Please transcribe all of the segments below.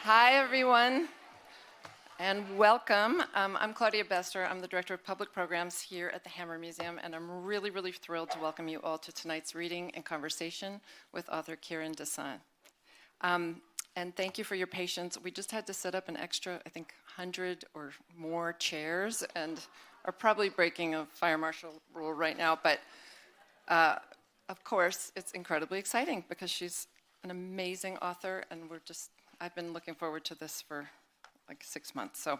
Hi, everyone, and welcome. I'm Claudia Bester. I'm the Director of Public Programs here at the Hammer Museum, and I'm really, really thrilled to welcome you all to tonight's reading and conversation with author Kiran Desai. And thank you for your patience. We just had to set up an extra, I think, 100 or more chairs, and are probably breaking a fire marshal rule right now, but of course, it's incredibly exciting because she's an amazing author, and I've been looking forward to this for like 6 months, so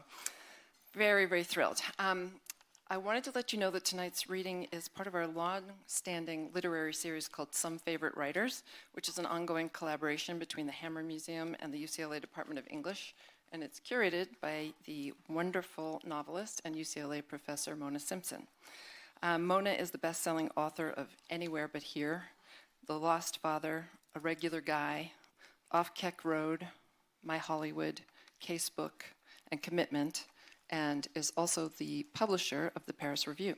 very, very thrilled. I wanted to let you know that tonight's reading is part of our long-standing literary series called Some Favorite Writers, which is an ongoing collaboration between the Hammer Museum and the UCLA Department of English, and it's curated by the wonderful novelist and UCLA professor Mona Simpson. Mona is the best-selling author of Anywhere But Here, The Lost Father, A Regular Guy, Off Keck Road, My Hollywood, Casebook, and Commitment, and is also the publisher of the Paris Review.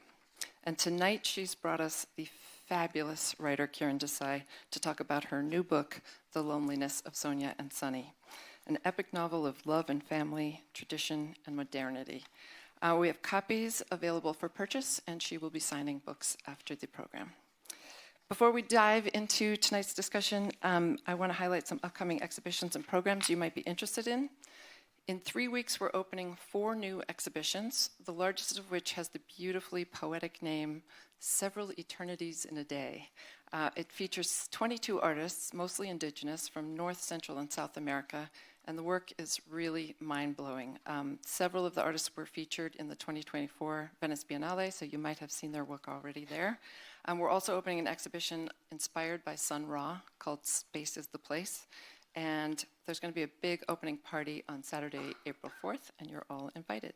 And tonight she's brought us the fabulous writer Kiran Desai to talk about her new book, The Loneliness of Sonia and Sonny, an epic novel of love and family, tradition, and modernity. We have copies available for purchase, and she will be signing books after the program. Before we dive into tonight's discussion, I want to highlight some upcoming exhibitions and programs you might be interested in. In 3 weeks, we're opening 4 new exhibitions, the largest of which has the beautifully poetic name, Several Eternities in a Day. It features 22 artists, mostly indigenous, from North, Central, and South America, and the work is really mind-blowing. Several of the artists were featured in the 2024 Venice Biennale, so you might have seen their work already there. We're also opening an exhibition inspired by Sun Ra called Space is the Place, and there's going to be a big opening party on Saturday, April 4th, and you're all invited.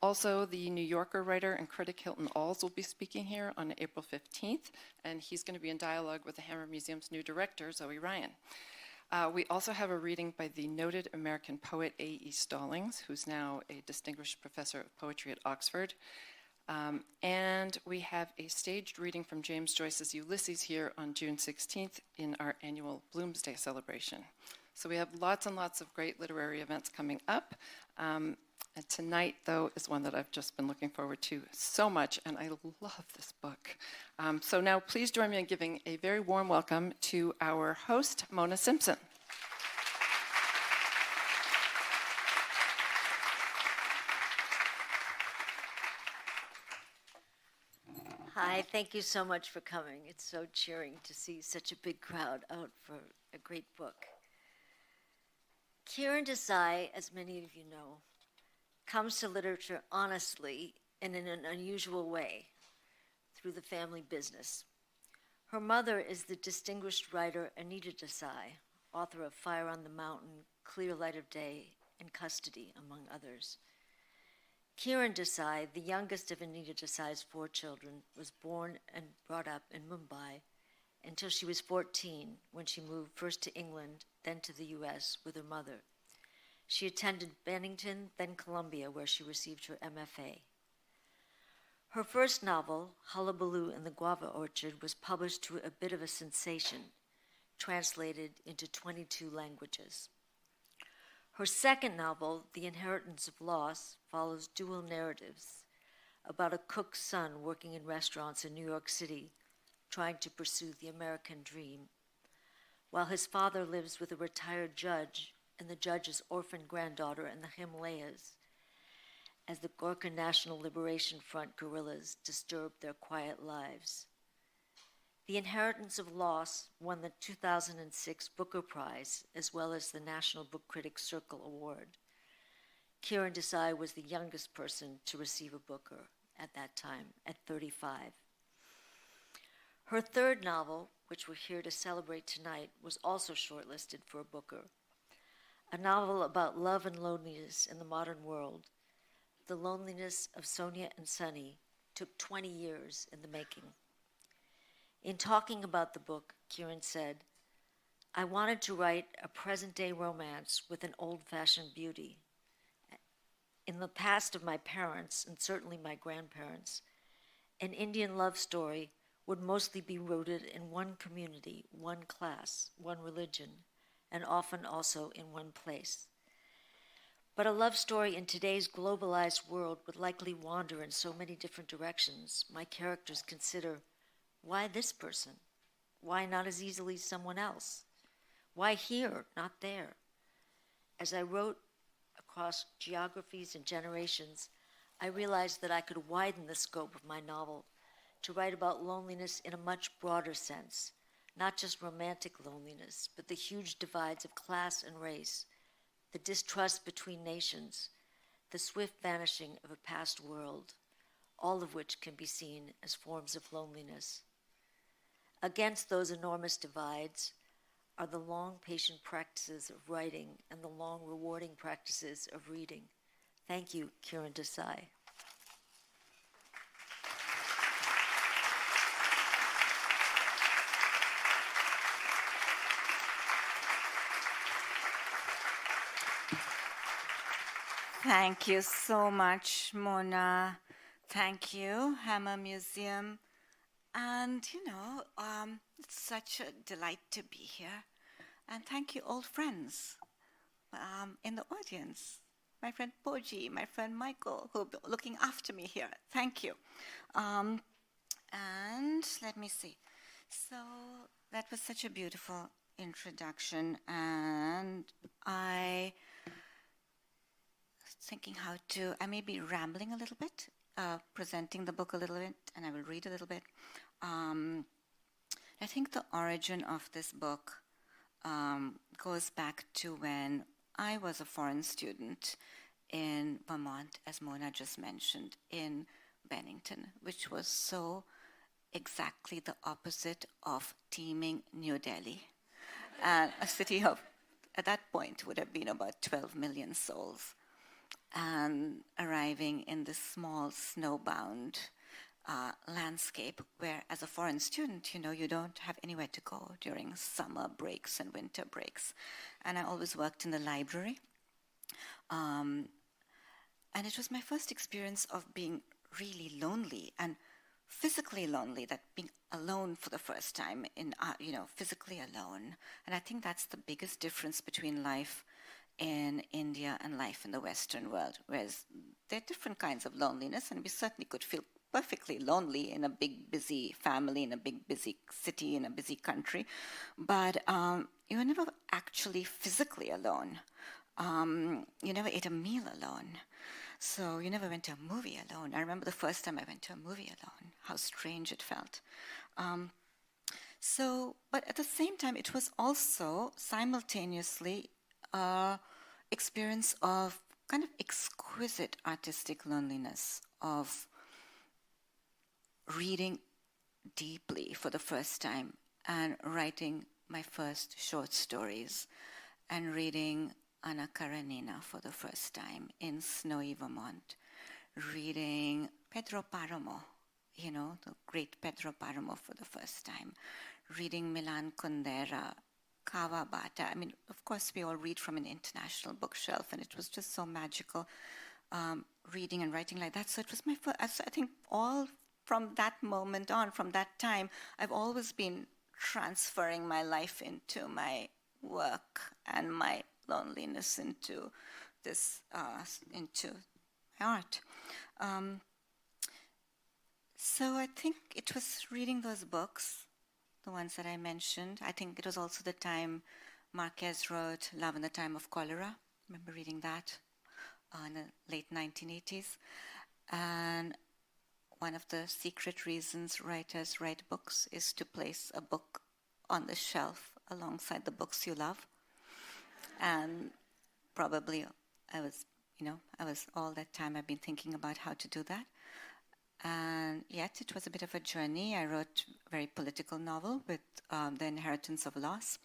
Also, the New Yorker writer and critic Hilton Alls will be speaking here on April 15th, and he's going to be in dialogue with the Hammer Museum's new director, Zoe Ryan. We also have a reading by the noted American poet A.E. Stallings, who's now a distinguished professor of poetry at Oxford. And we have a staged reading from James Joyce's Ulysses here on June 16th in our annual Bloomsday celebration. So we have lots and lots of great literary events coming up. And tonight, though, is one that I've just been looking forward to so much, and I love this book. So now please join me in giving a very warm welcome to our host, Mona Simpson. Hi, thank you so much for coming. It's so cheering to see such a big crowd out for a great book. Kiran Desai, as many of you know, comes to literature honestly and in an unusual way, through the family business. Her mother is the distinguished writer Anita Desai, author of Fire on the Mountain, Clear Light of Day, and Custody, among others. Kiran Desai, the youngest of Anita Desai's 4 children, was born and brought up in Mumbai until she was 14, when she moved first to England, then to the US with her mother. She attended Bennington, then Columbia, where she received her MFA. Her first novel, Hullabaloo in the Guava Orchard, was published to a bit of a sensation, translated into 22 languages. Her second novel, The Inheritance of Loss, follows dual narratives about a cook's son working in restaurants in New York City, trying to pursue the American dream, while his father lives with a retired judge and the judge's orphaned granddaughter in the Himalayas, as the Gorkha National Liberation Front guerrillas disturb their quiet lives. The Inheritance of Loss won the 2006 Booker Prize, as well as the National Book Critics Circle Award. Kiran Desai was the youngest person to receive a Booker at that time, at 35. Her third novel, which we're here to celebrate tonight, was also shortlisted for a Booker. A novel about love and loneliness in the modern world. The Loneliness of Sonia and Sonny took 20 years in the making. In talking about the book, Kiran said, "I wanted to write a present-day romance with an old-fashioned beauty. In the past of my parents, and certainly my grandparents, an Indian love story would mostly be rooted in one community, one class, one religion, and often also in one place. But a love story in today's globalized world would likely wander in so many different directions. My characters consider, why this person? Why not as easily someone else? Why here, not there? As I wrote across geographies and generations, I realized that I could widen the scope of my novel to write about loneliness in a much broader sense, not just romantic loneliness, but the huge divides of class and race, the distrust between nations, the swift vanishing of a past world, all of which can be seen as forms of loneliness. Against those enormous divides are the long, patient practices of writing and the long, rewarding practices of reading. Thank you, Kiran Desai. Thank you so much, Mona. Thank you, Hammer Museum. And, it's such a delight to be here. And thank you, old friends in the audience. My friend Poji, my friend Michael, who are looking after me here. Thank you. And let me see. So that was such a beautiful introduction. And I thinking I may be rambling a little bit, presenting the book a little bit, and I will read a little bit. I think the origin of this book goes back to when I was a foreign student in Vermont, as Mona just mentioned, in Bennington, which was so exactly the opposite of teeming New Delhi. A city of, at that point, would have been about 12 million souls. And arriving in this small, snowbound landscape where, as a foreign student, you don't have anywhere to go during summer breaks and winter breaks. And I always worked in the library. And it was my first experience of being really lonely and physically lonely, that being alone for the first time, physically alone. And I think that's the biggest difference between life in India and life in the Western world, whereas there are different kinds of loneliness, and we certainly could feel perfectly lonely in a big, busy family, in a big, busy city, in a busy country, but you were never actually physically alone. You never ate a meal alone. So you never went to a movie alone. I remember the first time I went to a movie alone, how strange it felt. But at the same time, it was also simultaneously experience of kind of exquisite artistic loneliness, of reading deeply for the first time and writing my first short stories and reading Anna Karenina for the first time in snowy Vermont, reading Pedro Páramo, the great Pedro Páramo for the first time, reading Milan Kundera, Kawabata. I mean, of course, we all read from an international bookshelf, and it was just so magical reading and writing like that. So it was my first, I think all from that moment on, from that time, I've always been transferring my life into my work and my loneliness into this, into my art. So I think it was reading those books, the ones that I mentioned. I think it was also the time Marquez wrote Love in the Time of Cholera. I remember reading that in the late 1980s. And one of the secret reasons writers write books is to place a book on the shelf alongside the books you love. And probably I was all that time I've been thinking about how to do that. And yet it was a bit of a journey. I wrote a very political novel with The Inheritance of Loss.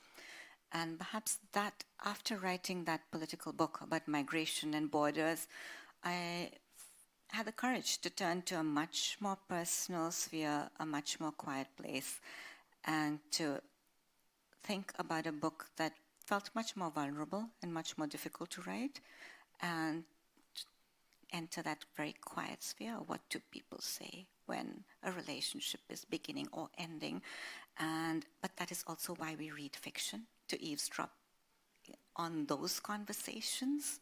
And perhaps that, after writing that political book about migration and borders, I had the courage to turn to a much more personal sphere, a much more quiet place, and to think about a book that felt much more vulnerable and much more difficult to write, and enter that very quiet sphere. What do people say when a relationship is beginning or ending? But that is also why we read fiction, to eavesdrop on those conversations.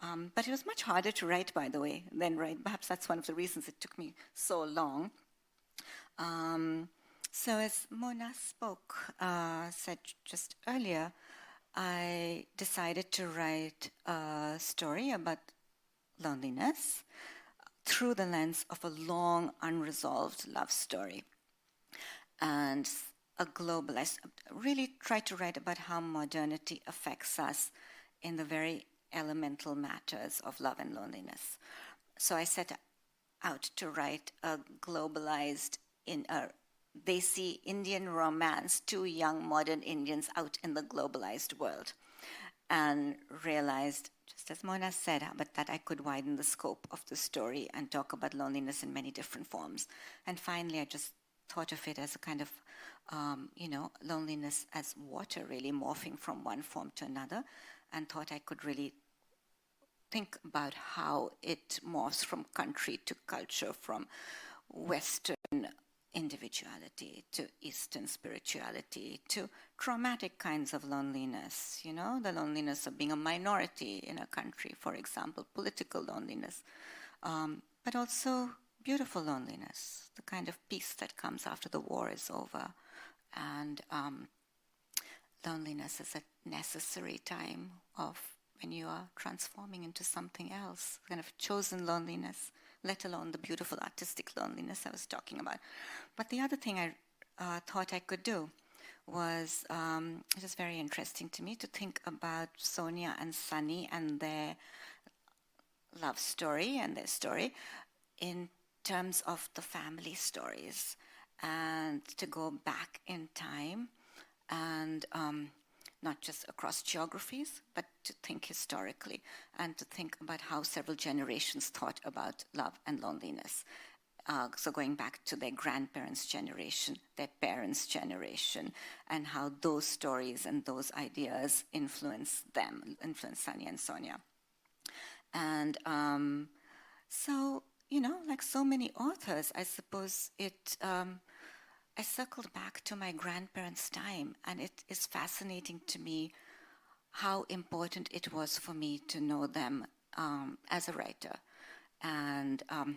But it was much harder to write, by the way, than write. Perhaps that's one of the reasons it took me so long. So as Mona said just earlier, I decided to write a story about loneliness through the lens of a long, unresolved love story. And really try to write about how modernity affects us in the very elemental matters of love and loneliness. So I set out to write a globalized, they see Indian romance, two young modern Indians out in the globalized world, and realized, just as Mona said, but that I could widen the scope of the story and talk about loneliness in many different forms. And finally, I just thought of it as a kind of, loneliness as water really morphing from one form to another, and thought I could really think about how it morphs from country to culture, from Western individuality to Eastern spirituality to traumatic kinds of loneliness, the loneliness of being a minority in a country, for example, political loneliness, but also beautiful loneliness, the kind of peace that comes after the war is over, and loneliness is a necessary time of when you are transforming into something else, kind of chosen loneliness, let alone the beautiful artistic loneliness I was talking about. But the other thing I thought I could do was, it was very interesting to me to think about Sonia and Sunny and their love story and their story in terms of the family stories, and to go back in time and not just across geographies, but to think historically and to think about how several generations thought about love and loneliness. So going back to their grandparents' generation, their parents' generation, and how those stories and those ideas influence Sunny and Sonia. And so, like so many authors, I suppose I circled back to my grandparents' time, and it is fascinating to me how important it was for me to know them as a writer. And I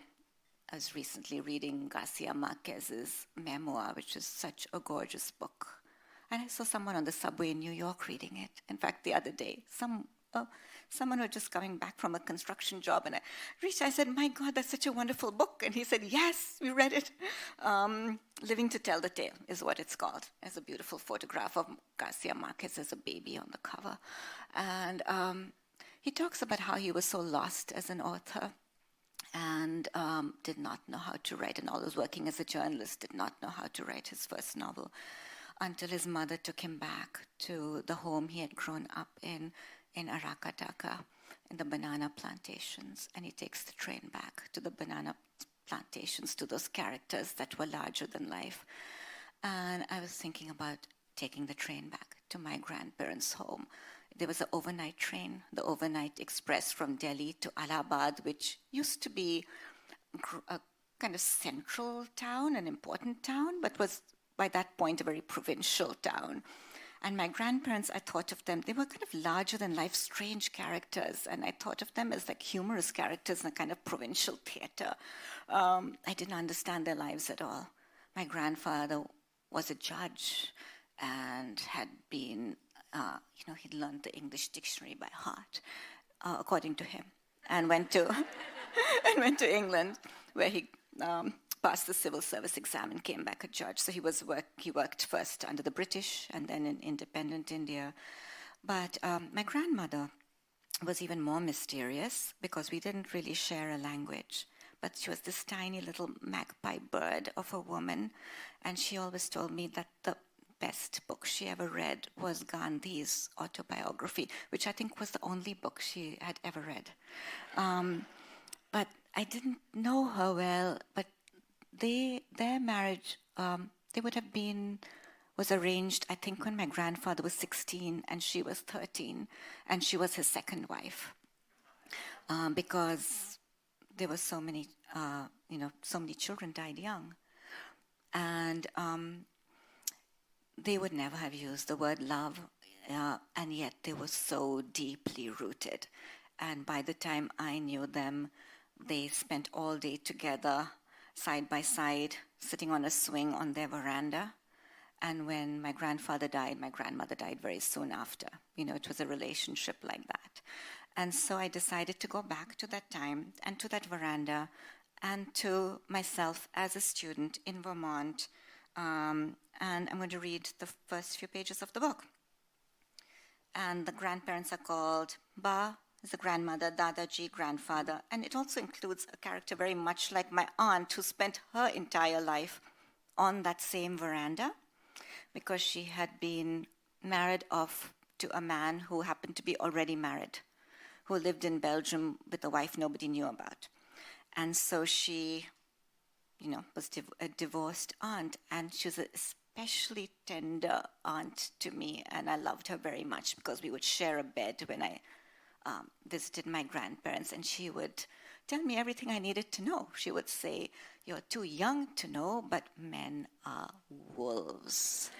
was recently reading Garcia Marquez's memoir, which is such a gorgeous book. And I saw someone on the subway in New York reading it. In fact, the other day, someone who was just coming back from a construction job, and I said, "My God, that's such a wonderful book." And he said, "Yes, we read it." Living to Tell the Tale is what it's called. There's a beautiful photograph of Garcia Marquez as a baby on the cover. And he talks about how he was so lost as an author and did not know how to write a novel. Was working as a journalist, did not know how to write his first novel until his mother took him back to the home he had grown up in Aracataca, in the banana plantations. And he takes the train back to the banana plantations, to those characters that were larger than life. And I was thinking about taking the train back to my grandparents' home. There was an overnight train, the overnight express from Delhi to Allahabad, which used to be a kind of central town, an important town, but was by that point a very provincial town. And my grandparents, I thought of them, they were kind of larger than life, strange characters. And I thought of them as like humorous characters in a kind of provincial theater. I didn't understand their lives at all. My grandfather was a judge and had been, he'd learned the English dictionary by heart, according to him, and went to England, where he passed the civil service exam and came back a judge. So he worked first under the British and then in independent India. But my grandmother was even more mysterious because we didn't really share a language. But she was this tiny little magpie bird of a woman, and she always told me that the best book she ever read was Gandhi's autobiography, which I think was the only book she had ever read. But I didn't know her well, but their marriage, was arranged, I think, when my grandfather was 16 and she was 13, and she was his second wife. Because there were so many children died young. And they would never have used the word love and yet they were so deeply rooted. And by the time I knew them, they spent all day together, side by side, sitting on a swing on their veranda. And when my grandfather died, my grandmother died very soon after. It was a relationship like that. And so I decided to go back to that time and to that veranda and to myself as a student in Vermont. And I'm going to read the first few pages of the book. And the grandparents are called Ba, is the grandmother, Dadaji, grandfather. And it also includes a character very much like my aunt who spent her entire life on that same veranda because she had been married off to a man who happened to be already married, who lived in Belgium with a wife nobody knew about. And so she, was a divorced aunt, and she was an especially tender aunt to me, and I loved her very much because we would share a bed when I visited my grandparents, and she would tell me everything I needed to know. She would say, "You're too young to know, but men are wolves."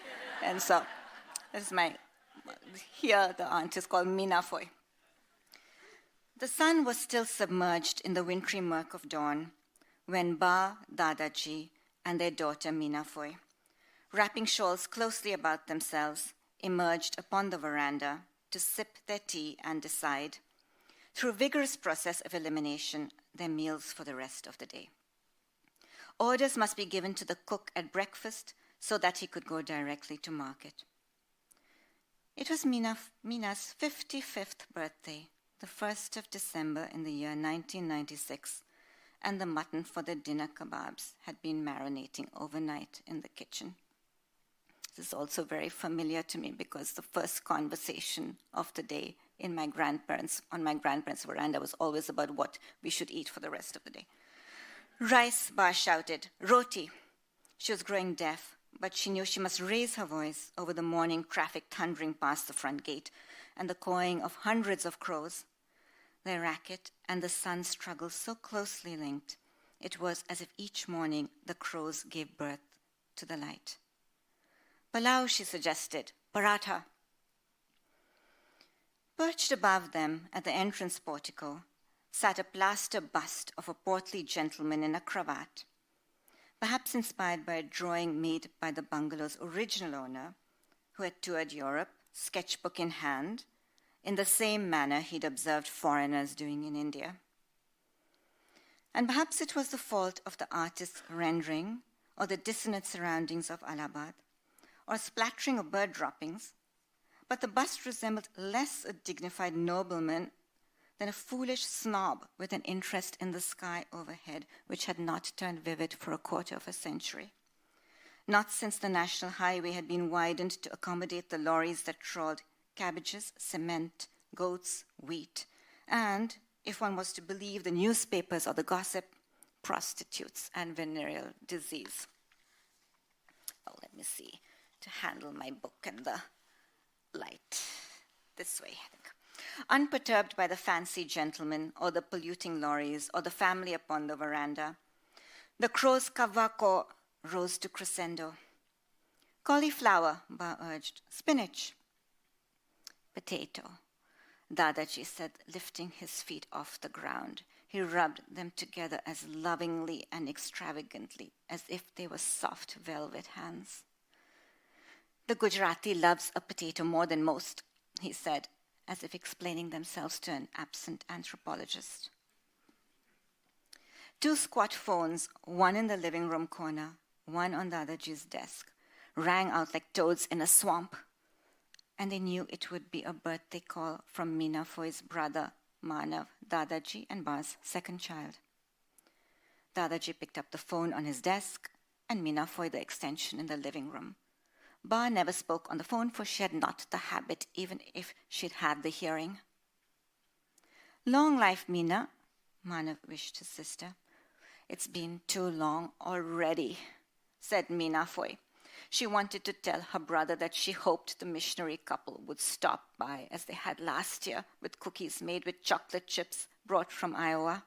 And so, this is here the aunt is called Mina Foy. The sun was still submerged in the wintry murk of dawn when Ba, Dadaji, and their daughter Mina Foy, wrapping shawls closely about themselves, emerged upon the veranda to sip their tea and decide, through a vigorous process of elimination, their meals for the rest of the day. Orders must be given to the cook at breakfast so that he could go directly to market. It was Mina's 55th birthday, the 1st of December in the year 1996, and the mutton for the dinner kebabs had been marinating overnight in the kitchen. This is also very familiar to me because the first conversation of the day on my grandparents' veranda was always about what we should eat for the rest of the day. "Rice," Ba shouted. "Roti." She was growing deaf, but she knew she must raise her voice over the morning traffic thundering past the front gate and the cawing of hundreds of crows. Their racket and the sun's struggle so closely linked, it was as if each morning the crows gave birth to the light. "Palau," she suggested. "Paratha." Perched above them at the entrance portico sat a plaster bust of a portly gentleman in a cravat, perhaps inspired by a drawing made by the bungalow's original owner, who had toured Europe, sketchbook in hand, in the same manner he'd observed foreigners doing in India. And perhaps it was the fault of the artist's rendering or the dissonant surroundings of Allahabad, or splattering of bird droppings, but the bust resembled less a dignified nobleman than a foolish snob with an interest in the sky overhead, which had not turned vivid for a quarter of a century. Not since the national highway had been widened to accommodate the lorries that trawled cabbages, cement, goats, wheat, and, if one was to believe the newspapers or the gossip, prostitutes and venereal disease. Oh, let me see, to handle my book and the light. This way, I think. Unperturbed by the fancy gentleman or the polluting lorries or the family upon the veranda, the crow's kavako rose to crescendo. "Cauliflower," Ba urged. "Spinach." "Potato," Dadaji said, lifting his feet off the ground. He rubbed them together as lovingly and extravagantly as if they were soft velvet hands. "The Gujarati loves a potato more than most," he said, as if explaining themselves to an absent anthropologist. Two squat phones, one in the living room corner, one on Dadaji's desk, rang out like toads in a swamp, and they knew it would be a birthday call from Mina Foy's brother, Manav, Dadaji, and Ba's second child. Dadaji picked up the phone on his desk, and Mina Foy the extension in the living room. Ba never spoke on the phone, for she had not the habit, even if she'd had the hearing. "Long life, Mina," Manav wished his sister. "It's been too long already," said Mina Foy. She wanted to tell her brother that she hoped the missionary couple would stop by, as they had last year, with cookies made with chocolate chips brought from Iowa.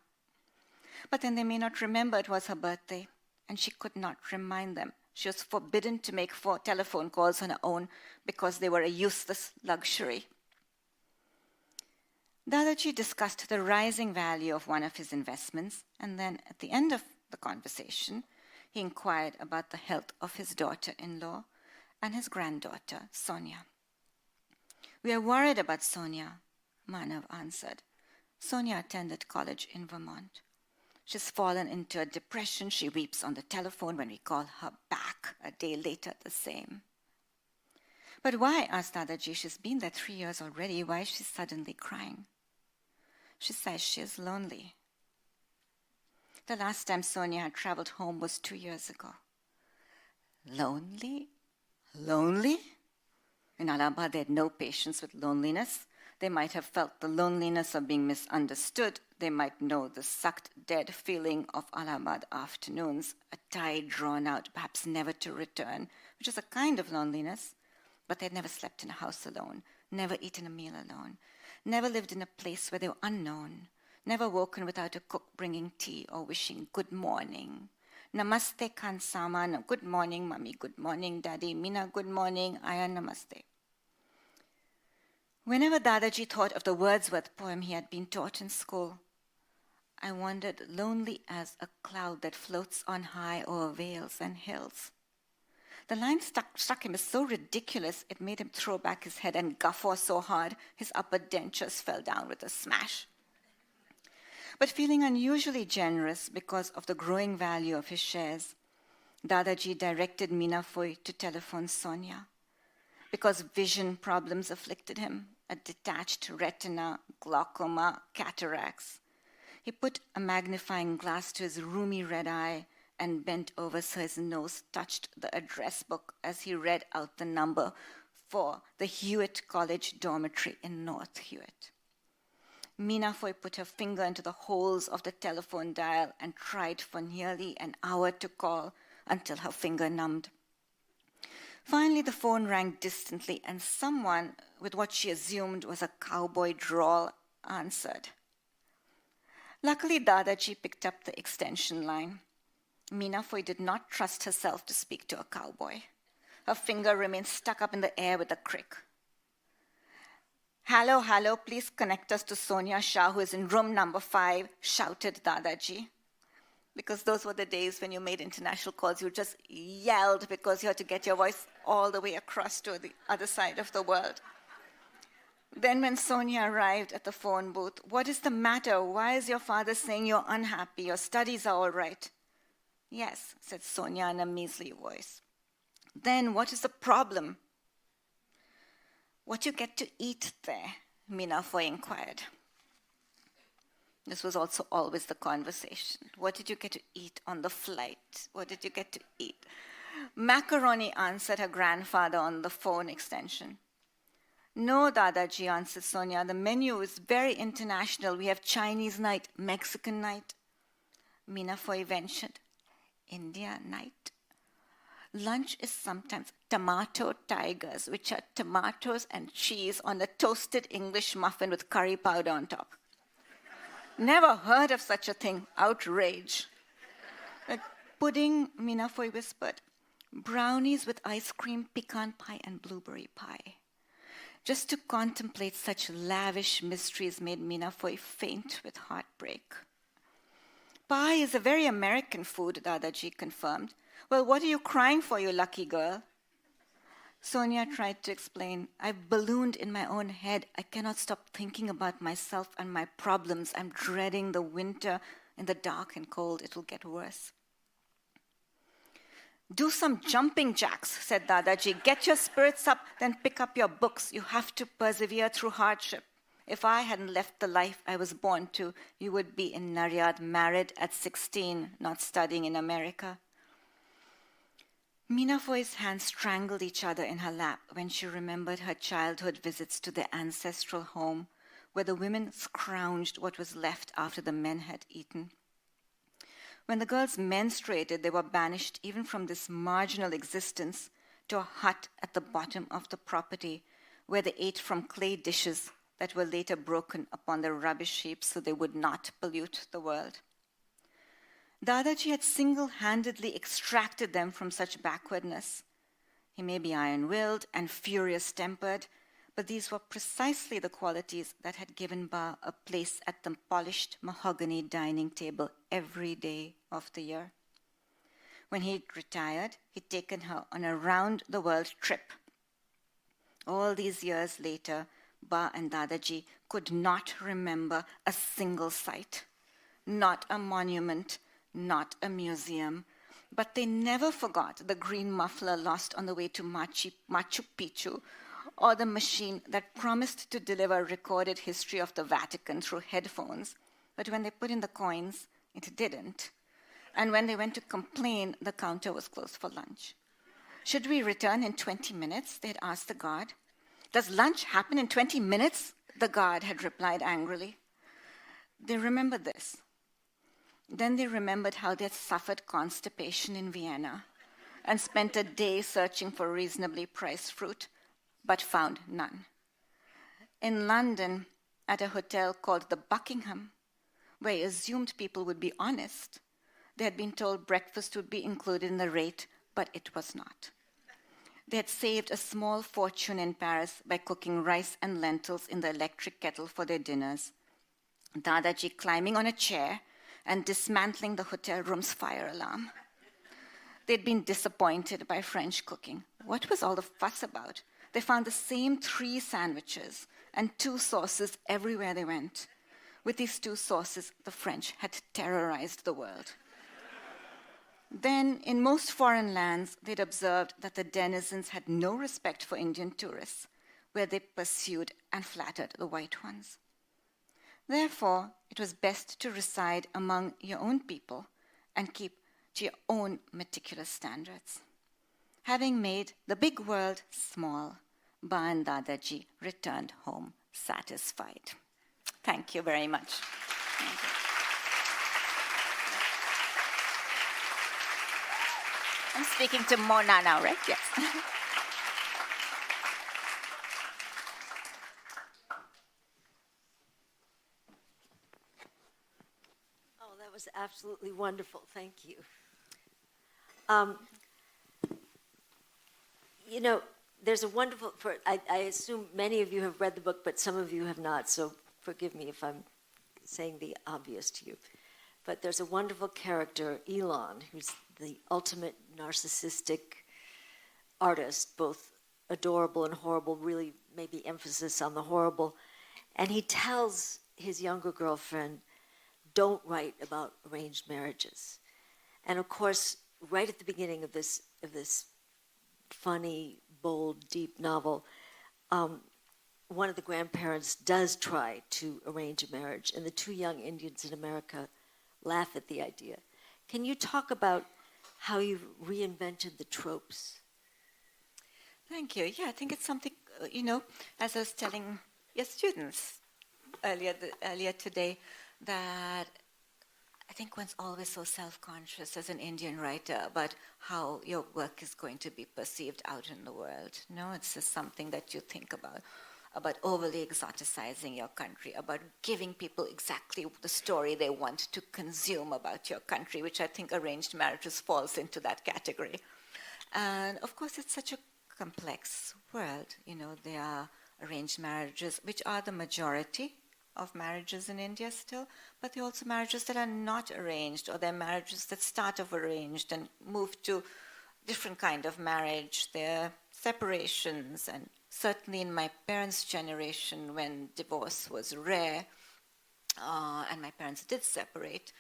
But then they may not remember it was her birthday, and she could not remind them She was forbidden to make telephone calls on her own because they were a useless luxury. Dadaji discussed the rising value of one of his investments, and then at the end of the conversation, he inquired about the health of his daughter-in-law and his granddaughter, Sonia. "We are worried about Sonia," Manav answered. "Sonia attended college in Vermont. She's fallen into a depression. She weeps on the telephone when we call her back. A day later, the same." "But why?" asked Dadaji. "She's been there 3 years already. Why is she suddenly crying?" "She says she is lonely. The last time Sonia had traveled home was 2 years ago." Lonely? Lonely? In Allahabad, they had no patience with loneliness. They might have felt the loneliness of being misunderstood. They might know the sucked dead feeling of Allahabad afternoons, a tide drawn out, perhaps never to return, which is a kind of loneliness. But they'd never slept in a house alone, never eaten a meal alone, never lived in a place where they were unknown, never woken without a cook bringing tea or wishing good morning. Namaste Kansama, no, good morning, Mummy, good morning, Daddy, Mina, good morning, Aya, namaste. Whenever Dadaji thought of the Wordsworth poem he had been taught in school, I wondered, lonely as a cloud that floats on high o'er vales and hills. The line struck him as so ridiculous, it made him throw back his head and guffaw so hard, his upper dentures fell down with a smash. But feeling unusually generous because of the growing value of his shares, Dadaji directed Minafoy to telephone Sonia. Because vision problems afflicted him, a detached retina, glaucoma, cataracts, he put a magnifying glass to his roomy red eye and bent over so his nose touched the address book as he read out the number for the Hewitt College dormitory in North Hewitt. Minafoy put her finger into the holes of the telephone dial and tried for nearly an hour to call until her finger numbed. Finally, the phone rang distantly, and someone, with what she assumed was a cowboy drawl, answered. Luckily, Dadaji picked up the extension line. Minafoy did not trust herself to speak to a cowboy. Her finger remained stuck up in the air with a crick. "Hello, hello, please connect us to Sonia Shah, who is in room number 5, shouted Dadaji. Because those were the days when you made international calls, you just yelled because you had to get your voice all the way across to the other side of the world. Then when Sonia arrived at the phone booth, "What is the matter? Why is your father saying you're unhappy? Your studies are all right." "Yes," said Sonia in a measly voice. "Then what is the problem?" "What you get to eat there?" Minafoy inquired. This was also always the conversation. What did you get to eat on the flight? What did you get to eat? "Macaroni," answered her grandfather on the phone extension. "No, Dadaji," answered Sonia. "The menu is very international. We have Chinese night, Mexican night." Minafoy ventured. "India night?" "Lunch is sometimes tomato tigers, which are tomatoes and cheese on a toasted English muffin with curry powder on top." "Never heard of such a thing. Outrage." "Pudding," Minafoy whispered. "Brownies with ice cream, pecan pie, and blueberry pie." Just to contemplate such lavish mysteries made Minafoy faint with heartbreak. "Pie is a very American food," Dadaji confirmed. "Well, what are you crying for, you lucky girl?" Sonia tried to explain. "I've ballooned in my own head. I cannot stop thinking about myself and my problems. I'm dreading the winter. In the dark and cold, it will get worse." "Do some jumping jacks," said Dadaji. "Get your spirits up, then pick up your books. You have to persevere through hardship. If I hadn't left the life I was born to, you would be in Naryad, married at 16, not studying in America." Minafoy's hands strangled each other in her lap when she remembered her childhood visits to their ancestral home, where the women scrounged what was left after the men had eaten. When the girls menstruated, they were banished even from this marginal existence to a hut at the bottom of the property, where they ate from clay dishes that were later broken upon the rubbish heaps so they would not pollute the world. Dadaji had single-handedly extracted them from such backwardness. He may be iron-willed and furious-tempered, but these were precisely the qualities that had given Ba a place at the polished mahogany dining table every day of the year. When he'd retired, he'd taken her on a round-the-world trip. All these years later, Ba and Dadaji could not remember a single site, not a monument, not a museum, but they never forgot the green muffler lost on the way to Machu Picchu, or the machine that promised to deliver recorded history of the Vatican through headphones, but when they put in the coins, it didn't. And when they went to complain, the counter was closed for lunch. Should we return in 20 minutes? They had asked the guard. Does lunch happen in 20 minutes? The guard had replied angrily. They remembered this. Then they remembered how they had suffered constipation in Vienna and spent a day searching for reasonably priced fruit, but found none. In London, at a hotel called the Buckingham, where he assumed people would be honest, they had been told breakfast would be included in the rate, but it was not. They had saved a small fortune in Paris by cooking rice and lentils in the electric kettle for their dinners. Dadaji climbing on a chair and dismantling the hotel room's fire alarm. They'd been disappointed by French cooking. What was all the fuss about? They found the same 3 sandwiches and 2 sauces everywhere they went. With these 2 sauces, the French had terrorized the world. Then, in most foreign lands, they'd observed that the denizens had no respect for Indian tourists, where they pursued and flattered the white ones. Therefore, it was best to reside among your own people and keep to your own meticulous standards. Having made the big world small, Ba and Dadaji returned home satisfied. Thank you very much. Thank you. I'm speaking to Mona now, right? Yes. Oh, that was absolutely wonderful. Thank you. There's a wonderful, I assume many of you have read the book, but some of you have not, so forgive me if I'm saying the obvious to you. But there's a wonderful character, Elon, who's the ultimate narcissistic artist, both adorable and horrible, really maybe emphasis on the horrible. And he tells his younger girlfriend, don't write about arranged marriages. And of course, right at the beginning of this funny, bold, deep novel, one of the grandparents does try to arrange a marriage, and the 2 young Indians in America laugh at the idea. Can you talk about how you've reinvented the tropes? Thank you. Yeah, I think it's something, as I was telling your students earlier today, that I think one's always so self-conscious as an Indian writer about how your work is going to be perceived out in the world. No, it's just something that you think about overly exoticizing your country, about giving people exactly the story they want to consume about your country, which I think arranged marriages falls into that category. And of course, it's such a complex world. There are arranged marriages, which are the majority of marriages in India still, but there are also marriages that are not arranged, or they're marriages that start off arranged and move to different kind of marriage. There are separations, and certainly in my parents' generation, when divorce was rare, and my parents did separate,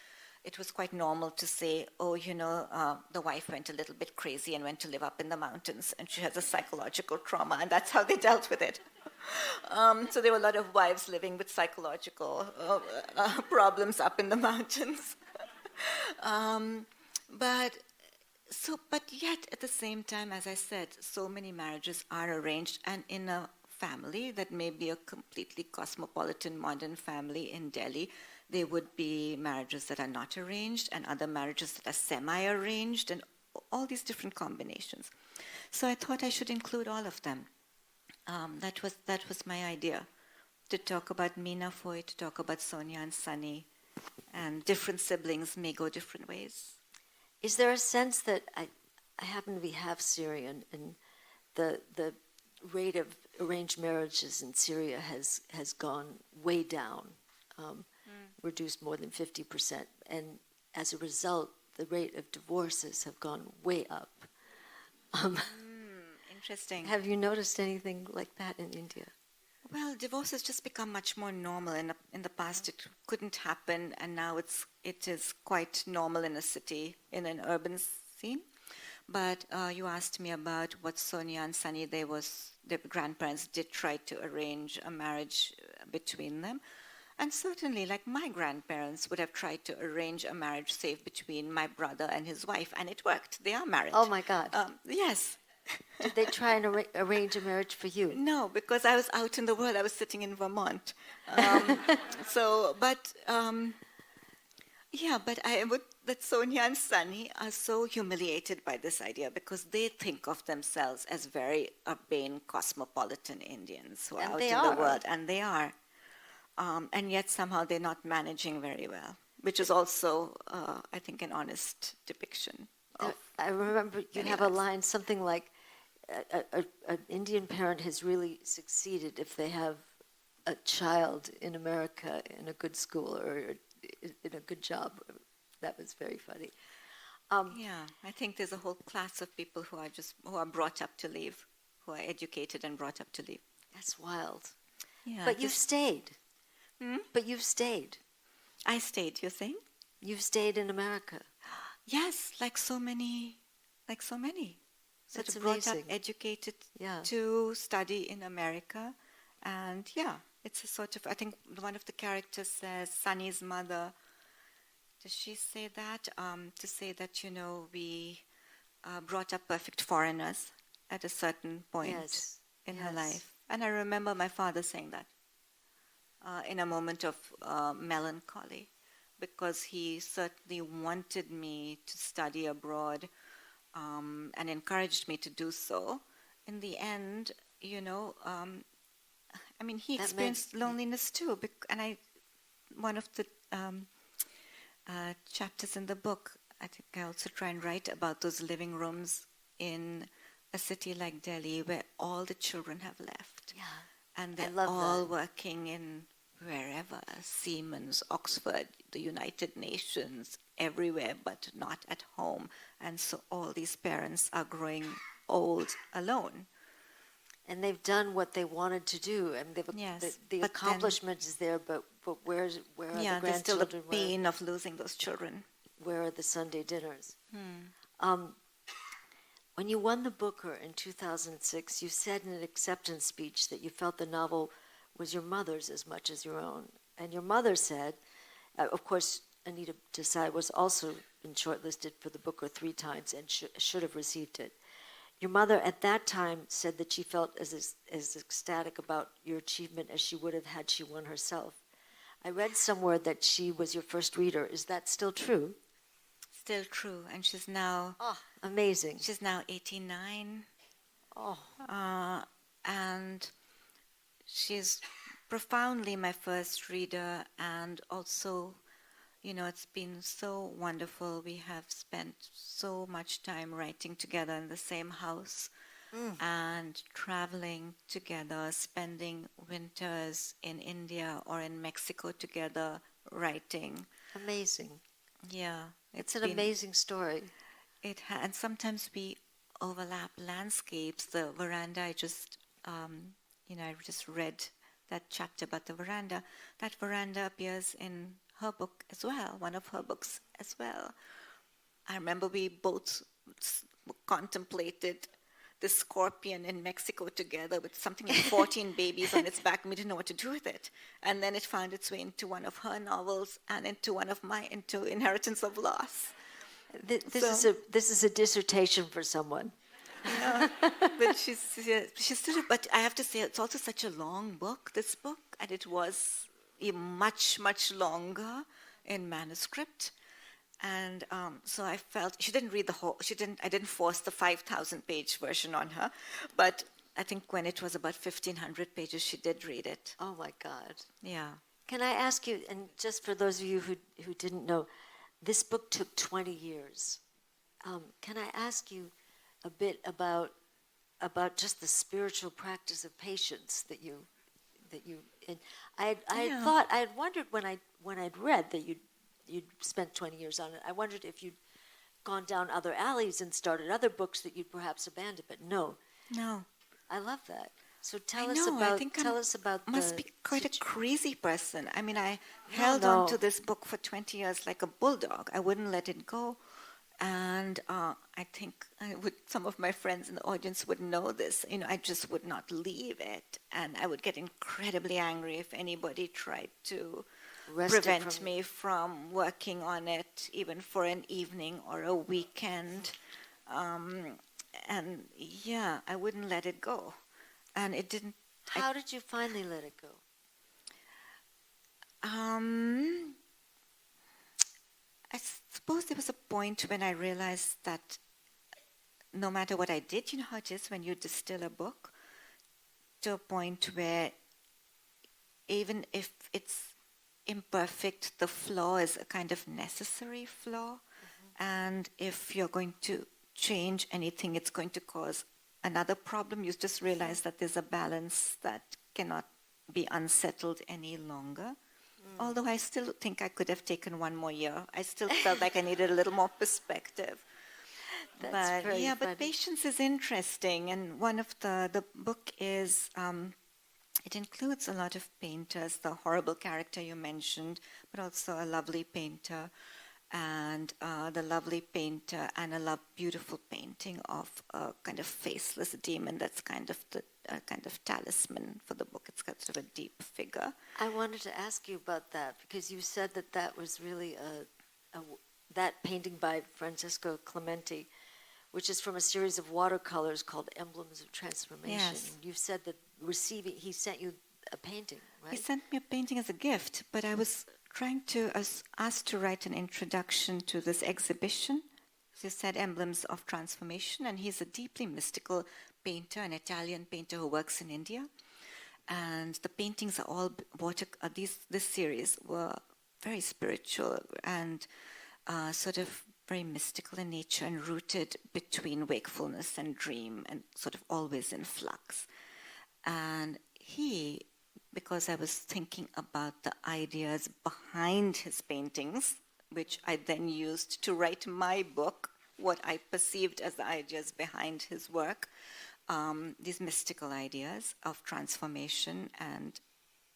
it was quite normal to say, the wife went a little bit crazy and went to live up in the mountains, and she has a psychological trauma, and that's how they dealt with it. So there were a lot of wives living with psychological problems up in the mountains. But yet at the same time, as I said, so many marriages are arranged, and in a family that may be a completely cosmopolitan modern family in Delhi, there would be marriages that are not arranged and other marriages that are semi-arranged and all these different combinations. So I thought I should include all of them. That was my idea, to talk about Meena Foy, to talk about Sonia and Sunny, and different siblings may go different ways. Is there a sense that I happen to be half Syrian, and the rate of arranged marriages in Syria has gone way down, reduced more than 50%, and as a result, the rate of divorces have gone way up. Interesting. Have you noticed anything like that in India? Well, divorce has just become much more normal. In the past, it couldn't happen, and now it is quite normal in a city, in an urban scene. But you asked me about what Sonia and Sunny, their grandparents did try to arrange a marriage between them. And certainly, like my grandparents would have tried to arrange a marriage, say, between my brother and his wife, and it worked. They are married. Oh, my God. Yes. Did they try and arrange a marriage for you? No, because I was out in the world. I was sitting in Vermont. That Sonia and Sunny are so humiliated by this idea because they think of themselves as very urbane, cosmopolitan Indians who are out in the world, and they are. And yet somehow they're not managing very well, which is also, I think, an honest depiction. I remember you have a line, something like, an Indian parent has really succeeded if they have a child in America in a good school or in a good job. That was very funny. I think there's a whole class of people who are brought up to leave, who are educated and brought up to leave. That's wild. Yeah, but you've stayed. But you've stayed. I stayed, you're saying? You've stayed in America. Yes, like so many. That's sort of brought amazing. up, educated to study in America. And it's a sort of, I think one of the characters says, Sunny's mother, does she say that? To say that, we brought up perfect foreigners at a certain point in her life. And I remember my father saying that in a moment of melancholy, because he certainly wanted me to study abroad and encouraged me to do so. In the end, he experienced loneliness too. And one of the chapters in the book, I think I also try and write about those living rooms in a city like Delhi where all the children have left. Yeah. And they're all working in wherever, Siemens, Oxford, the United Nations, everywhere, but not at home. And so all these parents are growing old alone. And they've done what they wanted to do, and the accomplishment is there. But where are the grandchildren? There's still the pain of losing those children. Where are the Sunday dinners? When you won the Booker in 2006, you said in an acceptance speech that you felt the novel was your mother's as much as your own. And your mother said, of course, Anita Desai was also been shortlisted for the Booker 3 times and should have received it. Your mother at that time said that she felt as ecstatic about your achievement as she would have had she won herself. I read somewhere that she was your first reader. Is that still true? Still true. And she's now... Oh, amazing. She's now 89. Oh. And she's profoundly my first reader, and also, it's been so wonderful. We have spent so much time writing together in the same house and traveling together, spending winters in India or in Mexico together writing. Amazing. Yeah. It's an amazing story. And sometimes we overlap landscapes. The veranda, I just read that chapter about the veranda. That veranda appears in her book as well, one of her books as well. I remember we both contemplated the scorpion in Mexico together with something like 14 babies on its back, and we didn't know what to do with it. And then it found its way into one of her novels and into into Inheritance of Loss. This is a dissertation for someone. But she's still. But I have to say, it's also such a long book. This book, and it was much longer in manuscript. And so I felt she didn't read the whole. I didn't force the 5,000-page version on her, but I think when it was about 1,500 pages, she did read it. Oh my God! Yeah. Can I ask you, and just for those of you who didn't know, this book took 20 years. Can I ask you a bit about just the spiritual practice of patience that you and I had thought, I had wondered when I'd read that you'd spent 20 years on it, I wondered if you'd gone down other alleys and started other books that you'd perhaps abandoned, but no. I love that. So tell us about must be quite a crazy person. I mean, I held no. on to this book for 20 years like a bulldog. I wouldn't let it go. And I think some of my friends in the audience would know this. I just would not leave it. And I would get incredibly angry if anybody tried to prevent me from working on it, even for an evening or a weekend. And yeah, I wouldn't let it go. And it didn't. How did you finally let it go? I suppose there was a point when I realized that no matter what I did, you know how it is when you distill a book to a point where even if it's imperfect, the flaw is a kind of necessary flaw. Mm-hmm. And if you're going to change anything, it's going to cause another problem. You just realize that there's a balance that cannot be unsettled any longer. Although I still think I could have taken one more year. I still felt like I needed a little more perspective. But patience is interesting. And one of the book is, it includes a lot of painters, the horrible character you mentioned, but also a lovely painter. And the lovely painter and a beautiful painting of a kind of faceless demon that's kind of the kind of talisman for the book. It's got sort of a deep figure. I wanted to ask you about that because you said that was really that painting by Francesco Clementi, which is from a series of watercolors called Emblems of Transformation. Yes. And you've said that he sent you a painting, right? He sent me a painting as a gift, but I was asked to write an introduction to this exhibition. As you said, Emblems of Transformation, and he's a deeply mystical painter, an Italian painter who works in India. And the paintings are all this series were very spiritual and sort of very mystical in nature and rooted between wakefulness and dream and sort of always in flux. And because I was thinking about the ideas behind his paintings, which I then used to write my book, what I perceived as the ideas behind his work, these mystical ideas of transformation and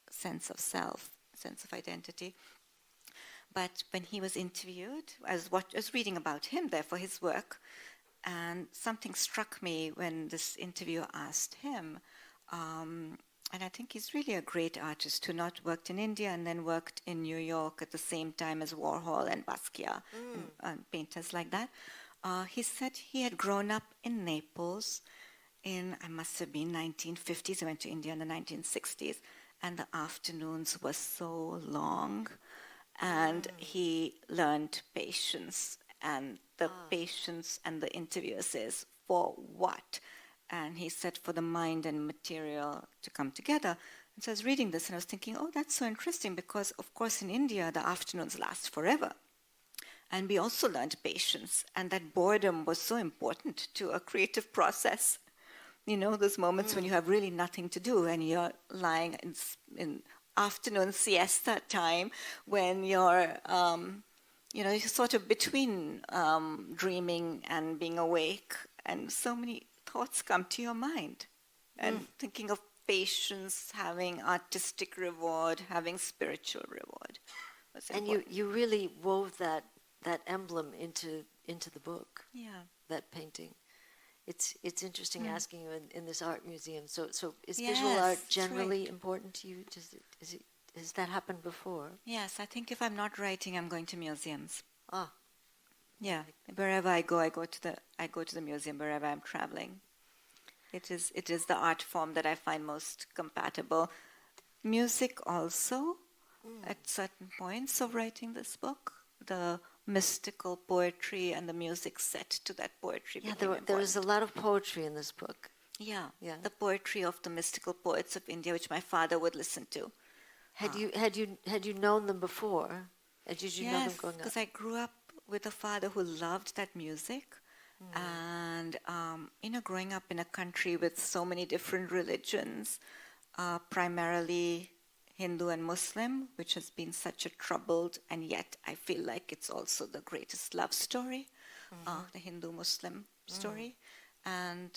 sense of self, sense of identity. But when he was interviewed, I was reading about him there for his work, and something struck me when this interviewer asked him, and I think he's really a great artist who not worked in India and then worked in New York at the same time as Warhol and Basquiat and painters like that. He said he had grown up in Naples I must have been 1950s. He went to India in the 1960s, and the afternoons were so long, and he learned patience. And the patience, and the interviewer says, for what? And he said, for the mind and material to come together. And so I was reading this and I was thinking, oh, that's so interesting because, of course, in India, the afternoons last forever. And we also learned patience. And that boredom was so important to a creative process. You know, those moments when you have really nothing to do and you're lying in afternoon siesta time when you're, you're sort of between dreaming and being awake. And so many thoughts come to your mind, and thinking of patience, having artistic reward, having spiritual reward. And you really wove that emblem into the book. Yeah, that painting. It's interesting asking you in this art museum. So is visual art generally important to you? Has that happened before? Yes, I think if I'm not writing, I'm going to museums. Ah. Yeah, wherever I go to the museum wherever I'm traveling. It is the art form that I find most compatible. Music also, at certain points of writing this book, the mystical poetry and the music set to that poetry. Yeah, there is a lot of poetry in this book. Yeah, the poetry of the mystical poets of India, which my father would listen to. Had you known them before? Did you know them Yes, growing up? because I grew up with a father who loved that music. And, growing up in a country with so many different religions, primarily Hindu and Muslim, which has been such a troubled, and yet I feel like it's also the greatest love story, the Hindu-Muslim story. And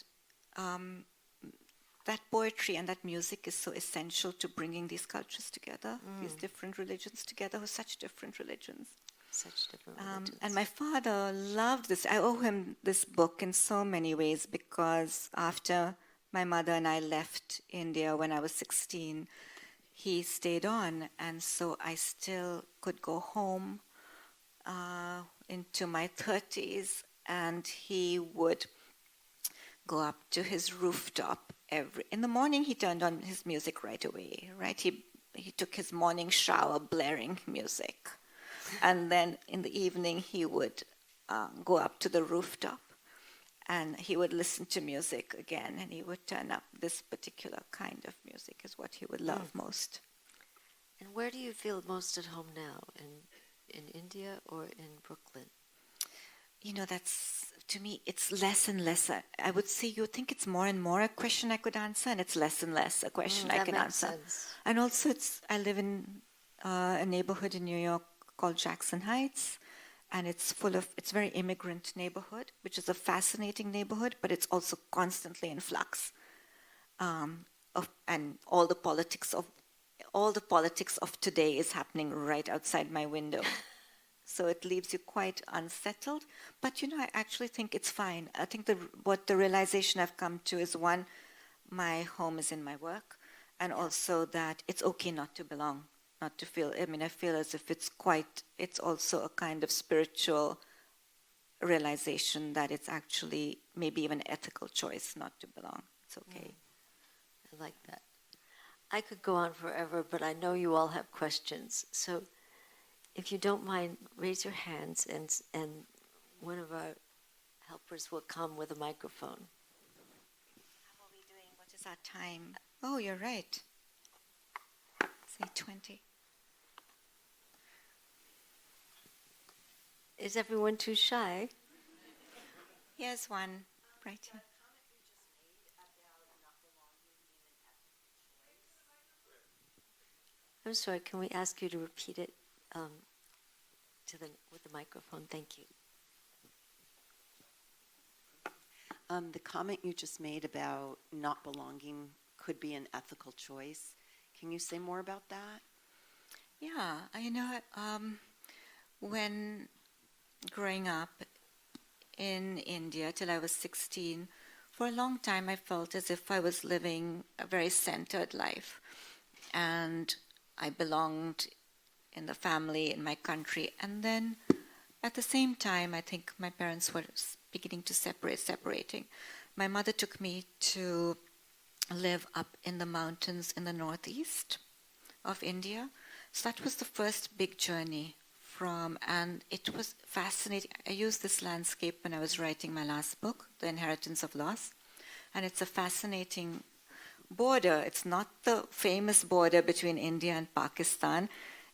that poetry and that music is so essential to bringing these cultures together, these different religions together, who are such different religions. Such different religions. And my father loved this. I owe him this book in so many ways because after my mother and I left India when I was 16, he stayed on. And so I still could go home into my 30s, and he would go up to his rooftop in the morning. He turned on his music right away, right? He took his morning shower blaring music. And then in the evening, he would go up to the rooftop and he would listen to music again, and he would turn up this particular kind of music is what he would love most. And where do you feel most at home now? In India or in Brooklyn? That's, to me, it's less and less. I would say you think it's more and more a question I could answer, and it's less and less a question I can answer. Sense. And also, I live in a neighborhood in New York called Jackson Heights, and it's very immigrant neighborhood, which is a fascinating neighborhood, but it's also constantly in flux. And all the politics of today is happening right outside my window. So it leaves you quite unsettled. But I actually think it's fine. I think what the realization I've come to is, one, my home is in my work, and also that it's okay not to belong. Not to feel, I feel as if it's also a kind of spiritual realization that it's actually maybe even an ethical choice not to belong. It's okay. I like that. I could go on forever, but I know you all have questions. So if you don't mind, raise your hands, and one of our helpers will come with a microphone. How are we doing? What is our time? Oh, you're right. Say 20. Is everyone too shy? Here's one right here. I'm sorry, can we ask you to repeat it with the microphone? Thank you. The comment you just made about not belonging could be an ethical choice. Can you say more about that? Yeah, when growing up in India till I was 16, for a long time I felt as if I was living a very centered life. And I belonged in the family, in my country. And then at the same time, I think my parents were beginning to separating. My mother took me to live up in the mountains in the northeast of India. So that was the first big journey and it was fascinating. I used this landscape when I was writing my last book, The Inheritance of Loss. And it's a fascinating border. It's not the famous border between India and Pakistan.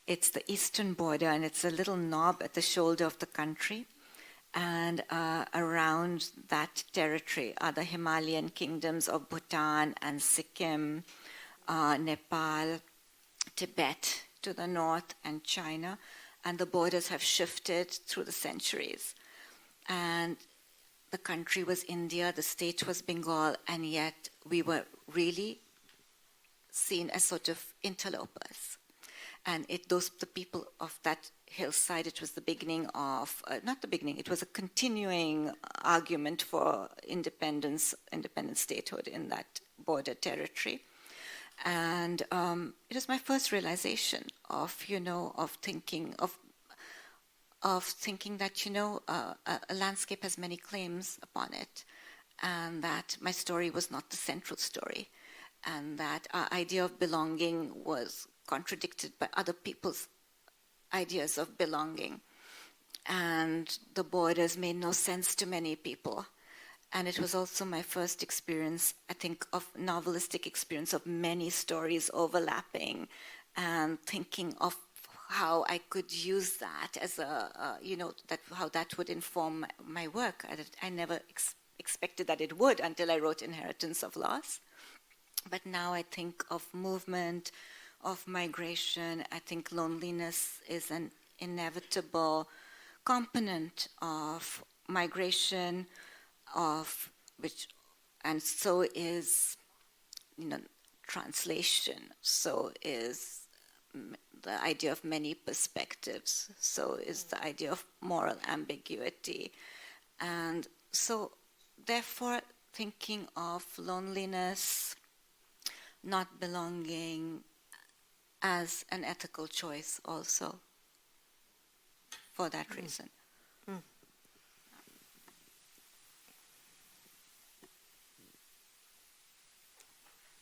It's the eastern border, and it's a little knob at the shoulder of the country. And around that territory are the Himalayan kingdoms of Bhutan and Sikkim, Nepal, Tibet to the north, and China. And the borders have shifted through the centuries. And the country was India, the state was Bengal, and yet we were really seen as sort of interlopers. And the people of that hillside, it was the beginning of, not the beginning, it was a continuing argument for independent statehood in that border territory. And it was my first realization of thinking that, a landscape has many claims upon it, and that my story was not the central story, and that our idea of belonging was contradicted by other people's ideas of belonging. And the borders made no sense to many people. And it was also my first experience, I think, of novelistic experience of many stories overlapping and thinking of how I could use that as how that would inform my work. I never expected that it would until I wrote Inheritance of Loss. But now I think of movement, of migration. I think loneliness is an inevitable component of migration, and so is, translation. So is the idea of many perspectives. So is the idea of moral ambiguity. And so, therefore, thinking of loneliness, not belonging, as an ethical choice also, for that reason.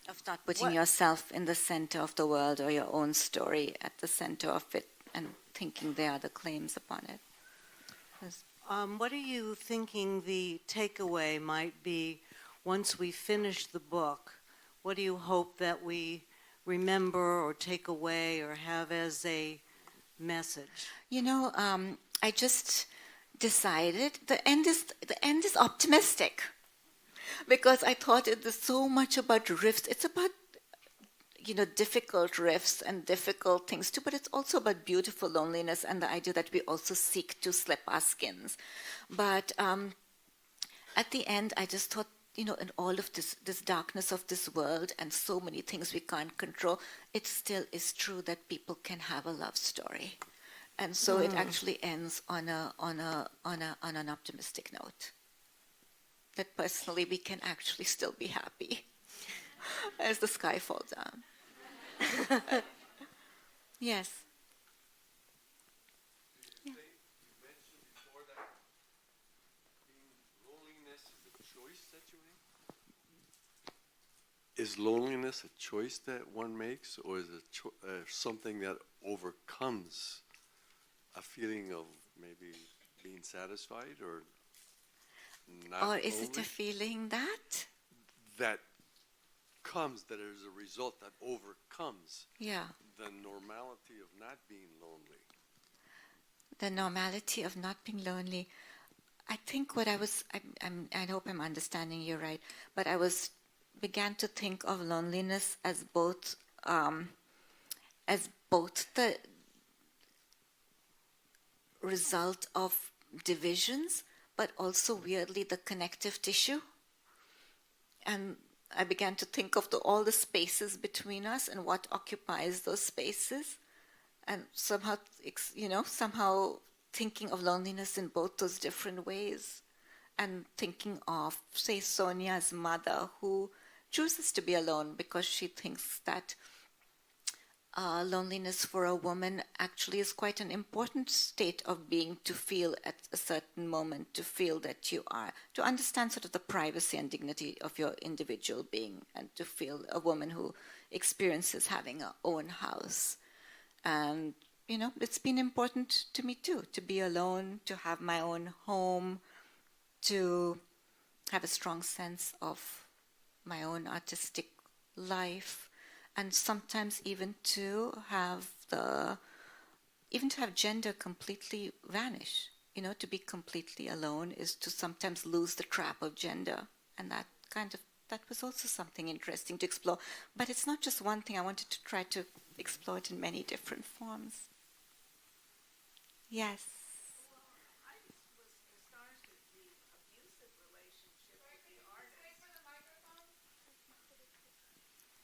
Of not putting yourself in the center of the world or your own story at the center of it and thinking there are the claims upon it. What are you thinking the takeaway might be once we finish the book? What do you hope that we remember or take away or have as a message? I just decided the end is optimistic. Because I thought it is so much about rifts. It's about, difficult rifts and difficult things too, but it's also about beautiful loneliness and the idea that we also seek to slip our skins. But at the end, I just thought, in all of this darkness of this world and so many things we can't control, it still is true that people can have a love story. And so it actually ends on an optimistic note. That personally we can actually still be happy as the sky falls down. Yes. You mentioned before that loneliness is a choice that you make? Is loneliness a choice that one makes, or is it something that overcomes a feeling of maybe being satisfied or not Or is lonely? it a feeling that That is a result that overcomes the normality of not being lonely? The normality of not being lonely. I think what I hope I'm understanding you right, but I began to think of loneliness as both the result of divisions, but also weirdly the connective tissue. And I began to think of all the spaces between us and what occupies those spaces, and somehow thinking of loneliness in both those different ways, and thinking of, say, Sonia's mother, who chooses to be alone because she thinks that loneliness for a woman actually is quite an important state of being, to feel at a certain moment, to feel that you are, to understand sort of the privacy and dignity of your individual being, and to feel a woman who experiences having her own house. And, it's been important to me too, to be alone, to have my own home, to have a strong sense of my own artistic life, and sometimes even to have gender completely vanish. To be completely alone is to sometimes lose the trap of gender, and that was also something interesting to explore. But it's not just one thing. I wanted to try to explore it in many different forms. Yes.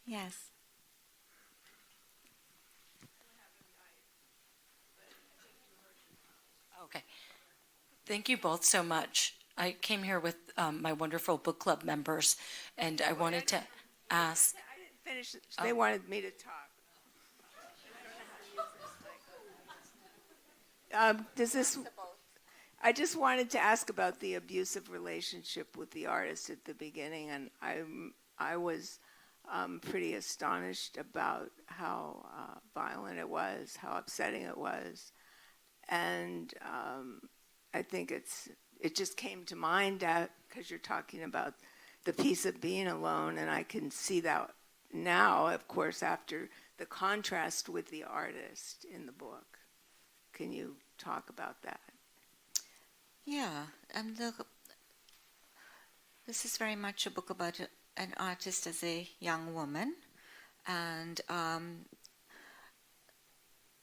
Yes. Okay. Thank you both so much. I came here with my wonderful book club members, and I wanted to ask. I didn't finish. They wanted me to talk. Does this? I just wanted to ask about the abusive relationship with the artist at the beginning, and I was pretty astonished about how violent it was, how upsetting it was, and I think it just came to mind because you're talking about the piece of being alone, and I can see that now, of course, after the contrast with the artist in the book. Can you talk about that? Yeah, and this is very much a book about an artist as a young woman, and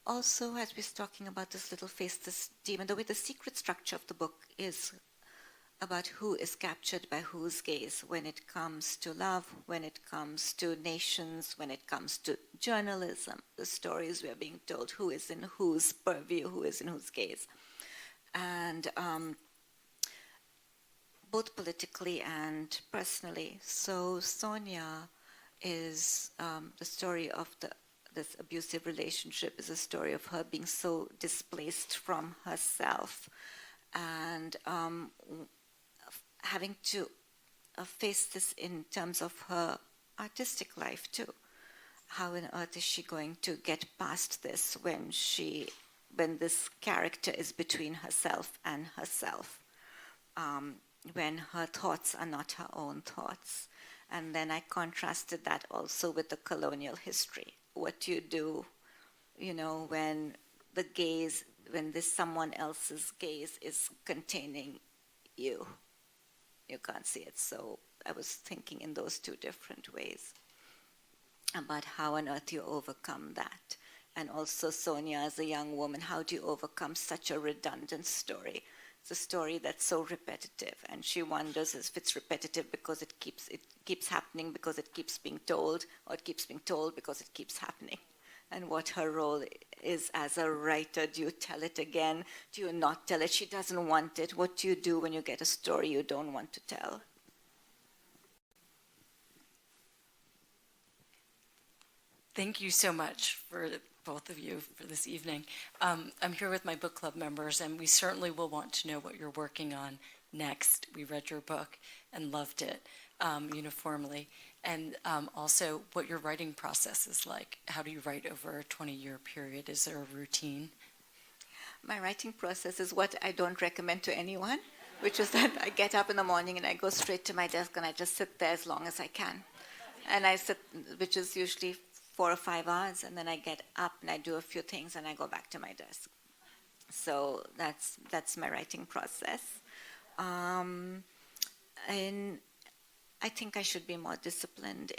also as we're talking about this little face, this demon, the way the secret structure of the book is about who is captured by whose gaze when it comes to love, when it comes to nations, when it comes to journalism, the stories we are being told, who is in whose purview, who is in whose gaze. And both politically and personally. So Sonia is the story of this abusive relationship is a story of her being so displaced from herself and having to face this in terms of her artistic life too. How on earth is she going to get past this when this character is between herself and herself, when her thoughts are not her own thoughts? And then I contrasted that also with the colonial history. What you do, when this someone else's gaze is containing you. You can't see it. So I was thinking in those two different ways about how on earth you overcome that. And also Sonia as a young woman, how do you overcome such a redundant story? It's a story that's so repetitive, and she wonders if it's repetitive because it keeps happening because it keeps being told, or it keeps being told because it keeps happening. And what her role is as a writer. Do you tell it again? Do you not tell it? She doesn't want it. What do you do when you get a story you don't want to tell? Thank you so much for both of you for this evening. I'm here with my book club members, and we certainly will want to know what you're working on next. We read your book and loved it uniformly. And also what your writing process is like. How do you write over a 20-year period? Is there a routine? My writing process is what I don't recommend to anyone, which is that I get up in the morning and I go straight to my desk and I just sit there as long as I can. And I sit, which is usually 4 or 5 hours, and then I get up and I do a few things and I go back to my desk. So that's my writing process. And I think I should be more disciplined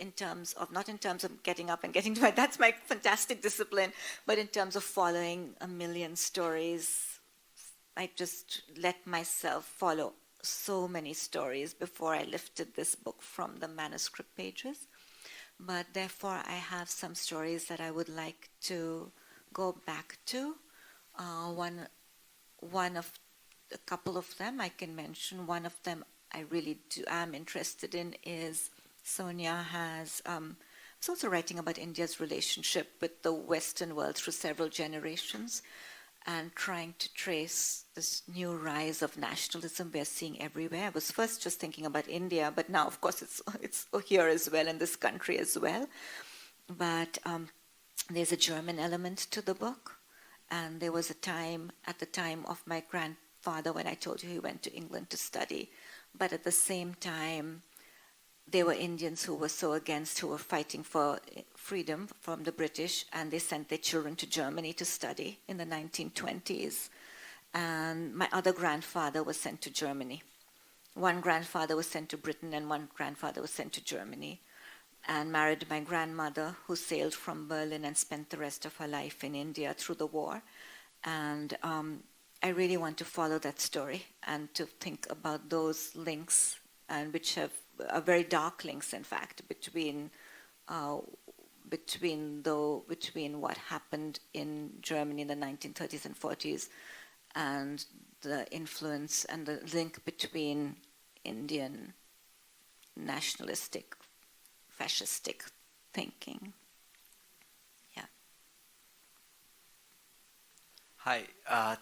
not in terms of getting up and getting to that's my fantastic discipline, but in terms of following a million stories. I just let myself follow so many stories before I lifted this book from the manuscript pages. But therefore, I have some stories that I would like to go back to. A couple of them I can mention. One of them I really am interested in is Sonia was also writing about India's relationship with the Western world through several generations and trying to trace this new rise of nationalism we're seeing everywhere. I was first just thinking about India, but now, of course, it's here as well, in this country as well. But there's a German element to the book, and there was a time, at the time of my grandfather, when I told you he went to England to study, but at the same time, there were Indians who were fighting for freedom from the British, and they sent their children to Germany to study in the 1920s. And my other grandfather was sent to Germany. One grandfather was sent to Britain, and one grandfather was sent to Germany, and married my grandmother, who sailed from Berlin and spent the rest of her life in India through the war. And I really want to follow that story and to think about those links, and which are very dark links, in fact, between what happened in Germany in the 1930s and 40s and the influence and the link between Indian nationalistic, fascistic thinking. Yeah. Hi,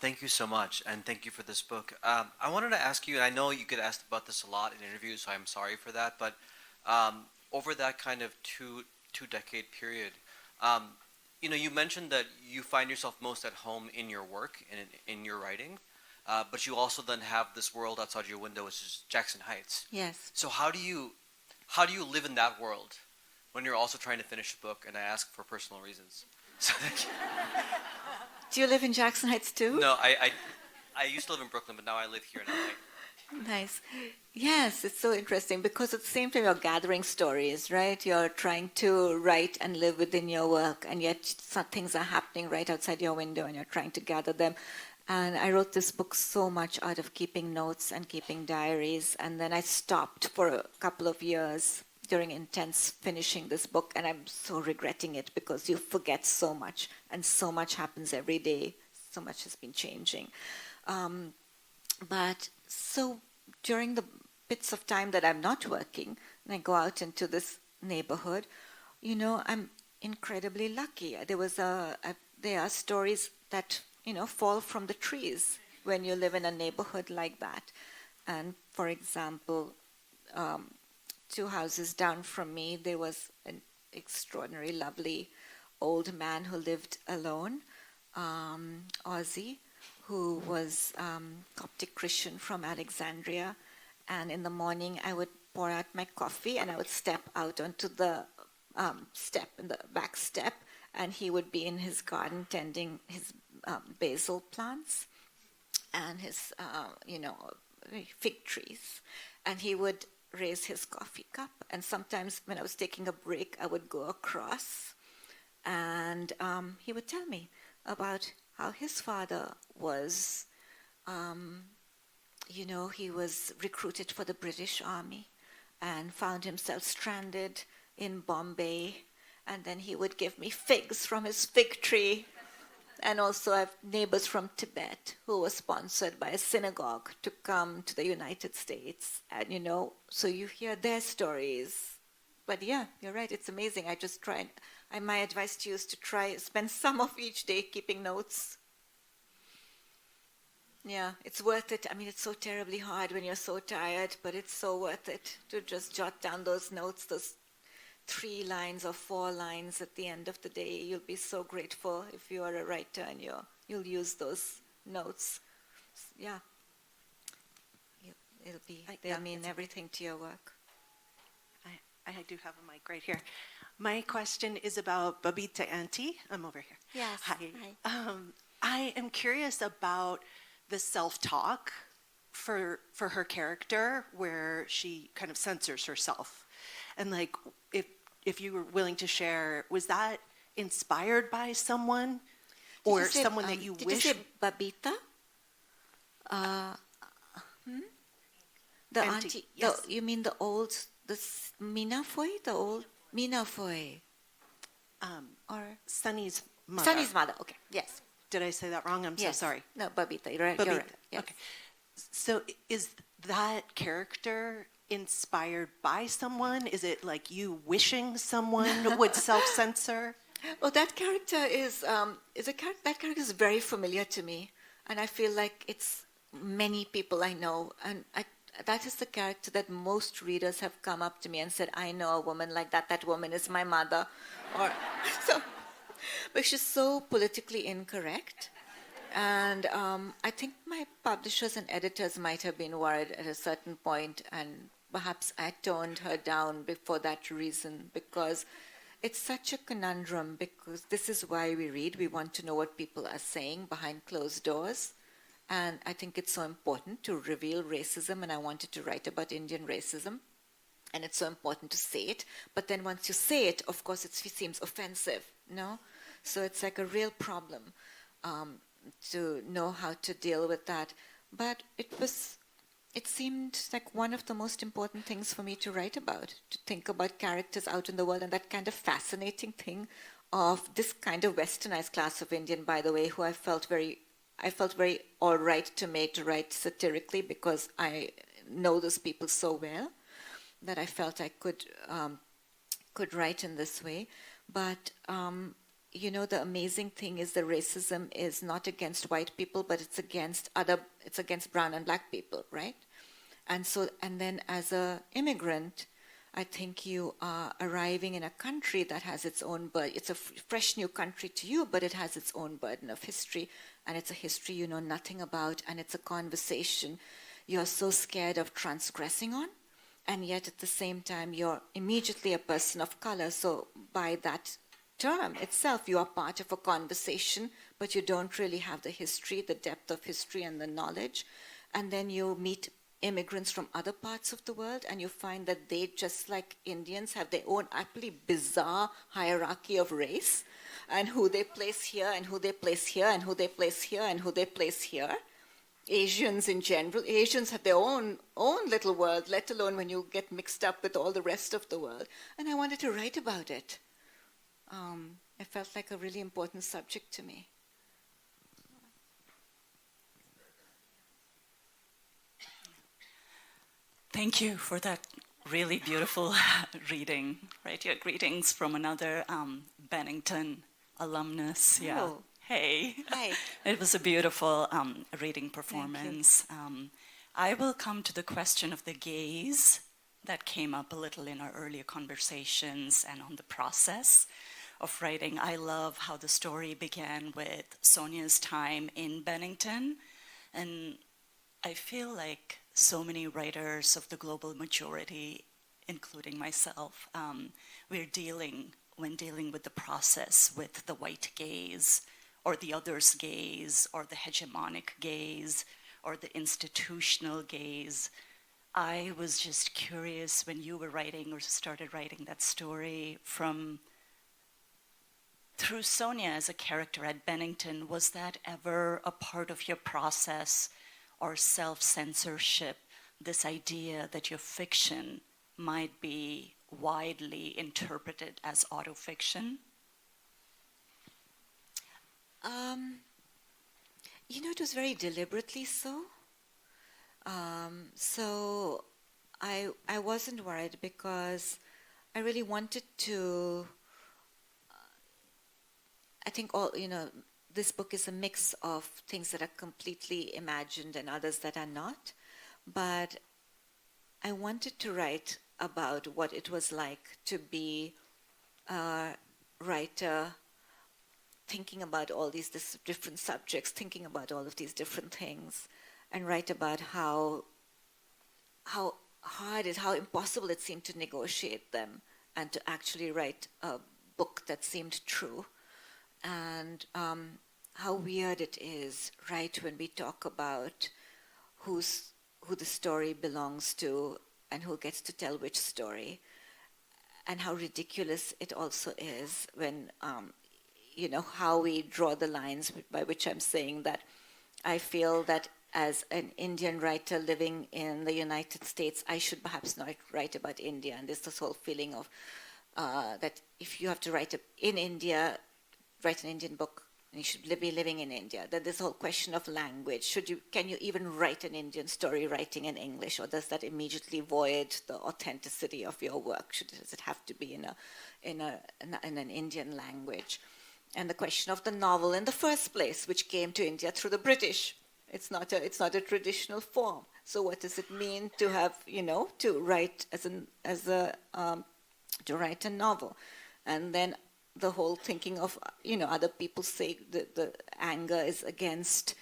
thank you so much, and thank you for this book. I wanted to ask you, and I know you get asked about this a lot in interviews, so I'm sorry for that, but over that kind of two-decade period, you mentioned that you find yourself most at home in your work and in your writing, but you also then have this world outside your window, which is Jackson Heights. Yes. So how do you live in that world when you're also trying to finish the book, and I ask for personal reasons. So Do you live in Jackson Heights too? no, I used to live in Brooklyn, but now I live here in LA. Nice. Yes, it's so interesting because at the same time you're gathering stories, right? You're trying to write and live within your work, and yet some things are happening right outside your window and you're trying to gather them. And I wrote this book so much out of keeping notes and keeping diaries, and then I stopped for a couple of years during intense finishing this book, and I'm so regretting it because you forget so much, and so much happens every day. So much has been changing. But so during the bits of time that I'm not working, and I go out into this neighborhood, I'm incredibly lucky. There are stories that, fall from the trees when you live in a neighborhood like that. And for example, 2 houses down from me, there was an extraordinary, lovely old man who lived alone, Aussie, who was Coptic Christian from Alexandria. And in the morning, I would pour out my coffee and I would step out onto the back step, and he would be in his garden tending his basil plants and his, fig trees. And he would raise his coffee cup. And sometimes when I was taking a break, I would go across and he would tell me about how his father was, he was recruited for the British Army and found himself stranded in Bombay. And then he would give me figs from his fig tree. And also I have neighbors from Tibet who were sponsored by a synagogue to come to the United States. And, so you hear their stories. But yeah, you're right, it's amazing. I just try, my advice to you is to spend some of each day keeping notes. Yeah, it's worth it. I mean, it's so terribly hard when you're so tired, but it's so worth it to just jot down those notes, those 3 lines or 4 lines at the end of the day. You'll be so grateful if you are a writer and you'll use those notes. Yeah. They'll mean everything to your work. I do have a mic right here. My question is about Babita Auntie. I'm over here. Yes. Hi. I am curious about the self-talk for her character, where she kind of censors herself. And if you were willing to share, was that inspired by someone or someone that you wish? Did you say Babita? The auntie, yes. You mean the Mina Foy? The old Mina Foy? Or Sunny's mother. Sunny's mother, okay, yes. Did I say that wrong? I'm so sorry. No, Babita, you're right. Babita. You're right. Yes. Okay. So is that character inspired by someone? Is it like you wishing someone would self-censor? Well, that character that character is very familiar to me, and I feel like it's many people I know, and that is the character that most readers have come up to me and said, I know a woman like that. That woman is my mother. Or so, but she's so politically incorrect. And I think my publishers and editors might have been worried at a certain point, and perhaps I toned her down for that reason, because it's such a conundrum, because this is why we read. We want to know what people are saying behind closed doors. And I think it's so important to reveal racism, and I wanted to write about Indian racism. And it's so important to say it. But then once you say it, of course, it seems offensive, no? So it's like a real problem to know how to deal with that. But it seemed like one of the most important things for me to write about, to think about characters out in the world, and that kind of fascinating thing of this kind of westernized class of Indian, by the way, who I felt very all right to write satirically, because I know those people so well that I felt I could write in this way. But the amazing thing is the racism is not against white people, but it's against brown and black people, right? And then as an immigrant, I think you are arriving in a country that has its own burden. It's a fresh new country to you, but it has its own burden of history, and it's a history you know nothing about, and it's a conversation you're so scared of transgressing on, and yet at the same time you're immediately a person of color. So by that term itself, you are part of a conversation, but you don't really have the history, the depth of history and the knowledge. And then you meet immigrants from other parts of the world, and you find that they, just like Indians, have their own absolutely bizarre hierarchy of race, and who they place here, and who they place here, and who they place here, and who they place here. Asians in general, Asians have their own little world, let alone when you get mixed up with all the rest of the world. And I wanted to write about it. It felt like a really important subject to me. Thank you for that really beautiful reading. Right, your greetings from another Bennington alumnus. Yeah. Oh. Hey. Hi. It was a beautiful reading performance. I will come to the question of the gaze that came up a little in our earlier conversations and on the process of writing. I love how the story began with Sonia's time in Bennington, and I feel like so many writers of the global majority, including myself, we're dealing with the process with the white gaze, or the other's gaze, or the hegemonic gaze, or the institutional gaze. I was just curious when you were writing or started writing that story through Sonia as a character at Bennington, was that ever a part of your process or self-censorship, this idea that your fiction might be widely interpreted as autofiction? It was very deliberately so. So I wasn't worried because I really wanted to. I think this book is a mix of things that are completely imagined and others that are not. But I wanted to write about what it was like to be a writer, thinking about all these different subjects, thinking about all of these different things, and write about how impossible it seemed to negotiate them and to actually write a book that seemed true. And how weird it is, right, when we talk about who the story belongs to and who gets to tell which story, and how ridiculous it also is when, how we draw the lines, by which I'm saying that I feel that as an Indian writer living in the United States, I should perhaps not write about India. And there's this whole feeling of that if you have to write in India, write an Indian book, and you should be living in India. Then this whole question of language. Can you even write an Indian story writing in English, or does that immediately void the authenticity of your work? Does it have to be in an Indian language? And the question of the novel in the first place, which came to India through the British. It's not a traditional form. So what does it mean to have, to write to write a novel? And then the whole thinking of, other people say the anger is against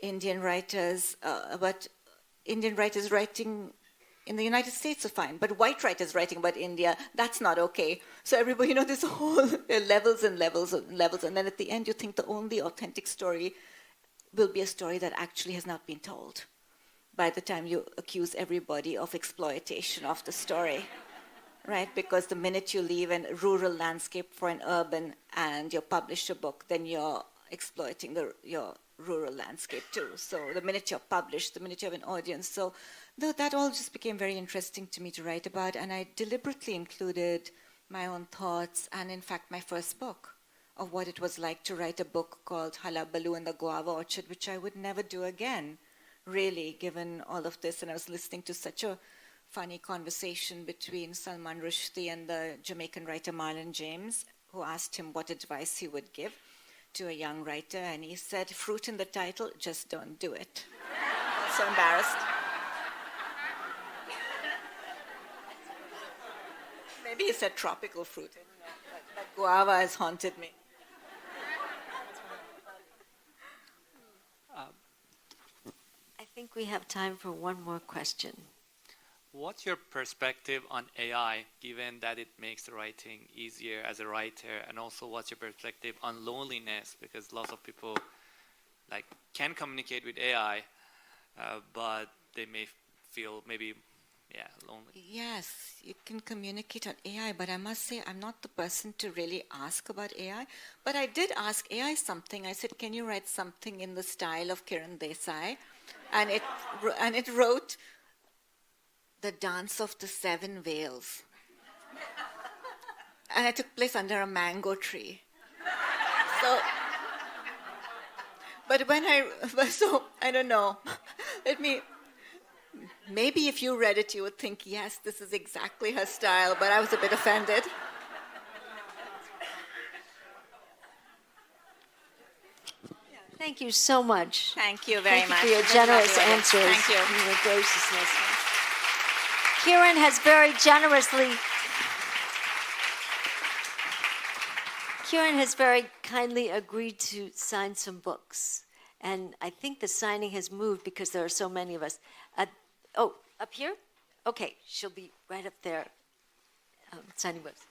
Indian writers, but Indian writers writing in the United States are fine, but white writers writing about India, that's not okay. So everybody, this whole levels and levels and levels, and then at the end you think the only authentic story will be a story that actually has not been told by the time you accuse everybody of exploitation of the story. Right, because the minute you leave a rural landscape for an urban and you publish a book, then you're exploiting your rural landscape too. So the minute you're published, the minute you have an audience. So that all just became very interesting to me to write about, and I deliberately included my own thoughts and, in fact, my first book of what it was like to write a book called Hullabaloo and the Guava Orchard, which I would never do again, really, given all of this. And I was listening to such a funny conversation between Salman Rushdie and the Jamaican writer Marlon James, who asked him what advice he would give to a young writer, and he said, fruit in the title, just don't do it. I was so embarrassed. Maybe he said tropical fruit. I don't know, but guava has haunted me. I think we have time for one more question. what's your perspective on AI, given that it makes the writing easier as a writer, and also what's your perspective on loneliness, because lots of people like can communicate with AI, but they may feel maybe lonely. Yes, you can communicate on AI, but I must say I'm not the person to really ask about AI. But I did ask AI something. I said, "Can you write something in the style of Kiran Desai?" And it wrote The Dance of the Seven Veils. And it took place under a mango tree. So, I don't know. Maybe if you read it, you would think, yes, this is exactly her style, but I was a bit offended. Thank you so much. Thank you very much. Thank you for your generous answers. Thank you. And your graciousness. Kiran has very kindly agreed to sign some books. And I think the signing has moved because there are so many of us. Up here? Okay, she'll be right up there signing books.